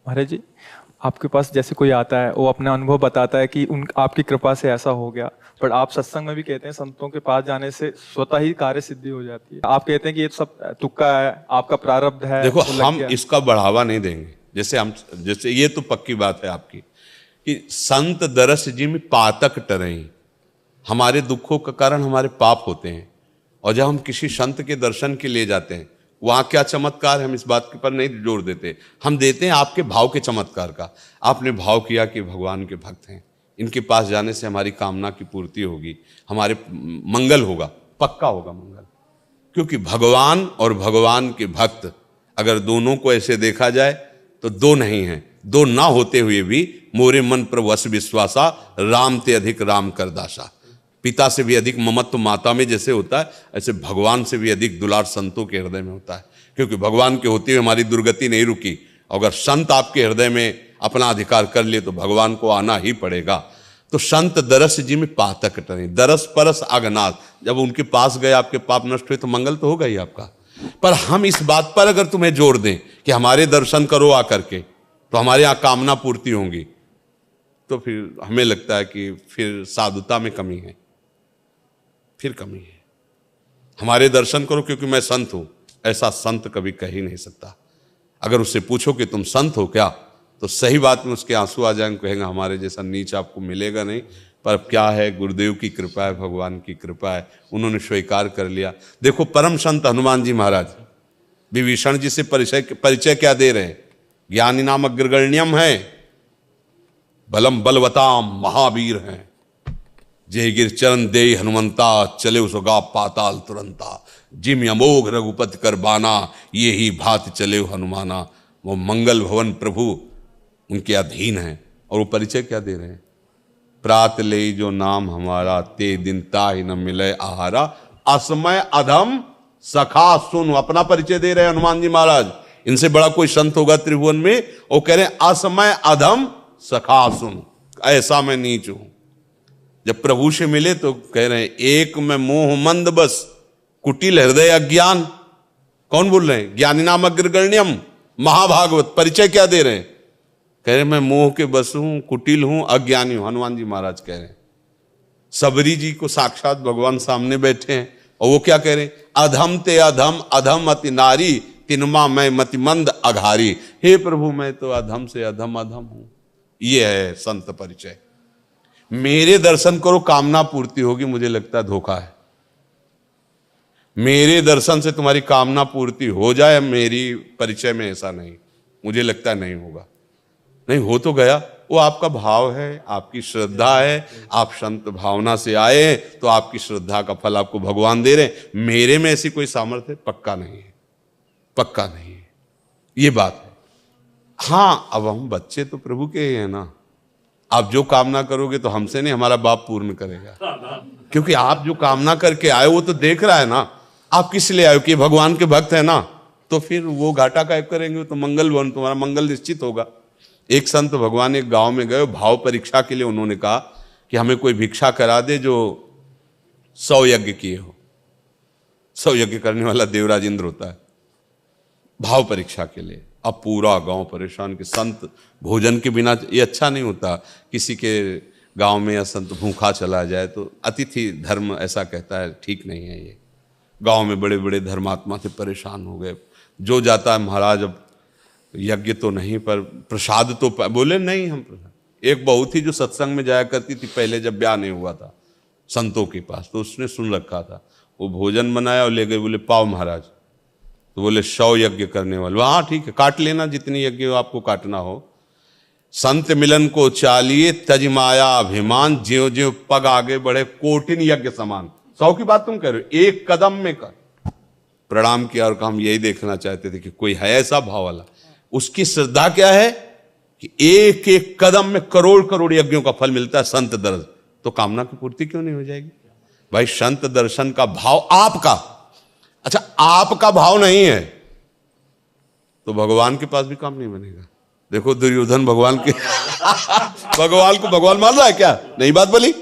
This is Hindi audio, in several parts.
महाराज जी, आपके पास जैसे कोई आता है वो अपना अनुभव बताता है कि उन आपकी कृपा से ऐसा हो गया, पर आप सत्संग में भी कहते हैं संतों के पास जाने से स्वतः ही कार्य सिद्धि हो जाती है। आप कहते हैं कि ये सब तुक्का है, आपका प्रारब्ध है, देखो, वो लग हम गया। इसका बढ़ावा नहीं देंगे। जैसे ये तो पक्की बात है आपकी कि संत दरस जी में पातक टरई, हमारे दुखों का कारण हमारे पाप होते हैं। और जब हम किसी संत के दर्शन के लिए जाते हैं, वहां क्या चमत्कार है, हम इस बात के पर नहीं जोर देते। हम देते हैं आपके भाव के चमत्कार का। आपने भाव किया कि भगवान के भक्त हैं, इनके पास जाने से हमारी कामना की पूर्ति होगी, हमारे मंगल होगा, पक्का होगा मंगल। क्योंकि भगवान और भगवान के भक्त अगर दोनों को ऐसे देखा जाए तो दो नहीं हैं। दो ना होते हुए भी मोरे मन प्रभु अस विश्वासा, राम ते अधिक राम कर दासा। पिता से भी अधिक ममत्व माता में जैसे होता है, ऐसे भगवान से भी अधिक दुलार संतों के हृदय में होता है। क्योंकि भगवान के होते हुए हमारी दुर्गति नहीं रुकी। अगर संत आपके हृदय में अपना अधिकार कर लिए तो भगवान को आना ही पड़ेगा। तो संत दरस जी में पातक टरे, दरस परस अगनाथ। जब उनके पास गए, आपके पाप नष्ट हुए, तो मंगल तो होगा ही आपका। पर हम इस बात पर अगर तुम्हें जोर दें कि हमारे दर्शन करो आकर के, तो हमारे यहां कामना पूर्ति होंगी, तो फिर हमें लगता है कि फिर साधुता में कमी है, फिर कमी है। हमारे दर्शन करो क्योंकि मैं संत हूं, ऐसा संत कभी कह ही नहीं सकता। अगर उससे पूछो कि तुम संत हो क्या, तो सही बात में उसके आंसू आ जाएंगे, कहेंगे हमारे जैसा नीच आपको मिलेगा नहीं। पर क्या है, गुरुदेव की कृपा है, भगवान की कृपा है, उन्होंने स्वीकार कर लिया। देखो, परम संत हनुमान जी महाराज विभीषण जी से परिचय क्या दे रहे हैं? ज्ञानी नाम अग्रगण्यम है, बलम बलवताम महावीर हैं, जय गिर चरण दे हनुमंता, चले उसगा पाताल तुरंता, जिम अमोघ रघुपति कर बाना, ये ही भात चले हनुमाना। वो मंगल भवन प्रभु उनके अधीन है। और वो परिचय क्या दे रहे हैं? प्रात ले जो नाम हमारा, ते दिन ताहि न मिले आहारा, असमय अधम सखा सुन। अपना परिचय दे रहे हैं हनुमान जी महाराज। इनसे बड़ा कोई संत होगा त्रिभुवन में? वो कह रहे हैं असमय अधम सखा सुन, ऐसा मैं नीच हूं। जब प्रभु से मिले तो कह रहे हैं एक में मोह मंद बस, कुटिल हृदय अज्ञान। कौन बोल रहे हैं? ज्ञानी नाम अग्रगण्यम महाभागवत। परिचय क्या दे रहे हैं? कह रहे मैं मोह के बस हूं, कुटिल हूं, अज्ञानी हूं। हनुमान जी महाराज कह रहे हैं। सबरी जी को साक्षात भगवान सामने बैठे हैं और वो क्या कह रहे हैं? अधम ते अधम, अधम अति नारी, तिनमा मैं मतिमंद अघारी। हे प्रभु, मैं तो अधम से अधम अधम हूं। ये है संत परिचय। मेरे दर्शन करो कामना पूर्ति होगी, मुझे लगता है धोखा है। मेरे दर्शन से तुम्हारी कामना पूर्ति हो जाए, मेरी परिचय में ऐसा नहीं, मुझे लगता है नहीं होगा। नहीं हो तो गया, वो आपका भाव है, आपकी श्रद्धा है। आप संत भावना से आए तो आपकी श्रद्धा का फल आपको भगवान दे रहे हैं। मेरे में ऐसी कोई सामर्थ्य पक्का नहीं है, पक्का नहीं है, ये बात है। हां, अब हम बच्चे तो प्रभु के ही हैं ना। आप जो कामना करोगे तो हमसे नहीं, हमारा बाप पूर्ण करेगा। क्योंकि आप जो कामना करके आए वो तो देख रहा है ना। आप किस लिए आए? कि भगवान के भक्त है ना, तो फिर वो घाटा कायब करेंगे तो मंगल भवन, तुम्हारा मंगल निश्चित होगा। एक संत भगवान एक गांव में गए, भाव परीक्षा के लिए। उन्होंने कहा कि हमें कोई भिक्षा करा दे जो 100 यज्ञ किए हो। 100 यज्ञ करने वाला देवराज इंद्र होता है, भाव परीक्षा के लिए। अब पूरा गांव परेशान कि संत भोजन के बिना, ये अच्छा नहीं होता। किसी के गांव में या संत भूखा चला जाए तो अतिथि धर्म ऐसा कहता है, ठीक नहीं है ये। गांव में बड़े बड़े धर्मात्मा थे, परेशान हो गए। जो जाता है महाराज, अब यज्ञ तो नहीं पर प्रसाद तो बोले नहीं हम प्रसाद। एक बहू थी जो सत्संग में जाया करती थी पहले, जब ब्याह नहीं हुआ था संतों के पास, तो उसने सुन रखा था। वो भोजन बनाया और ले गए, बोले पाओ महाराज। तो बोले 100 यज्ञ करने वाले। हाँ ठीक है, काट लेना जितनी यज्ञ आपको काटना हो। संत मिलन को चालिए, तज माया अभिमान, ज्यो ज्यो पग आगे बढ़े, कोटिन यज्ञ समान। 100 की बात तुम कह रहे हो, एक कदम में कर। प्रणाम किया और हम यही देखना चाहते थे कि कोई है ऐसा भाव वाला। उसकी श्रद्धा क्या है कि एक एक कदम में करोड़ करोड़ यज्ञों का फल मिलता है संत दर्शन। तो कामना की पूर्ति क्यों नहीं हो जाएगी भाई? संत दर्शन का भाव आपका, अच्छा आपका भाव नहीं है तो भगवान के पास भी काम नहीं बनेगा। देखो दुर्योधन भगवान के भगवान को भगवान मान रहा है क्या? नहीं बात बोली।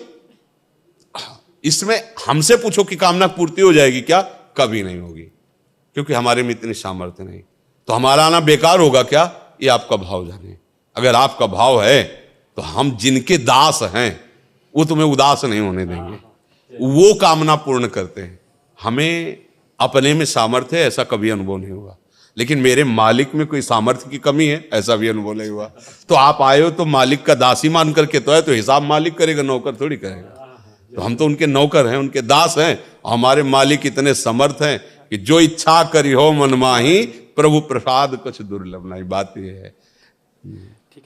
इसमें हमसे पूछो कि कामना पूर्ति हो जाएगी क्या? कभी नहीं होगी, क्योंकि हमारे में इतनी सामर्थ्य नहीं। तो हमारा आना बेकार होगा क्या? ये आपका भाव जाने। अगर आपका भाव है तो हम जिनके दास हैं वो तुम्हें उदास नहीं होने देंगे, वो कामना पूर्ण करते हैं। हमें अपने में सामर्थ्य है ऐसा कभी अनुभव नहीं हुआ, लेकिन मेरे मालिक में कोई सामर्थ्य की कमी है ऐसा भी अनुभव नहीं हुआ। तो आप आए हो तो मालिक का दासी मान करके तो है, तो हिसाब मालिक करेगा, नौकर थोड़ी करेगा। तो हम तो उनके नौकर हैं, उनके दास हैं। हमारे मालिक इतने समर्थ हैं कि जो इच्छा करी हो मन माही, प्रभु प्रसाद कुछ दुर्लभ नहीं। बात यह है।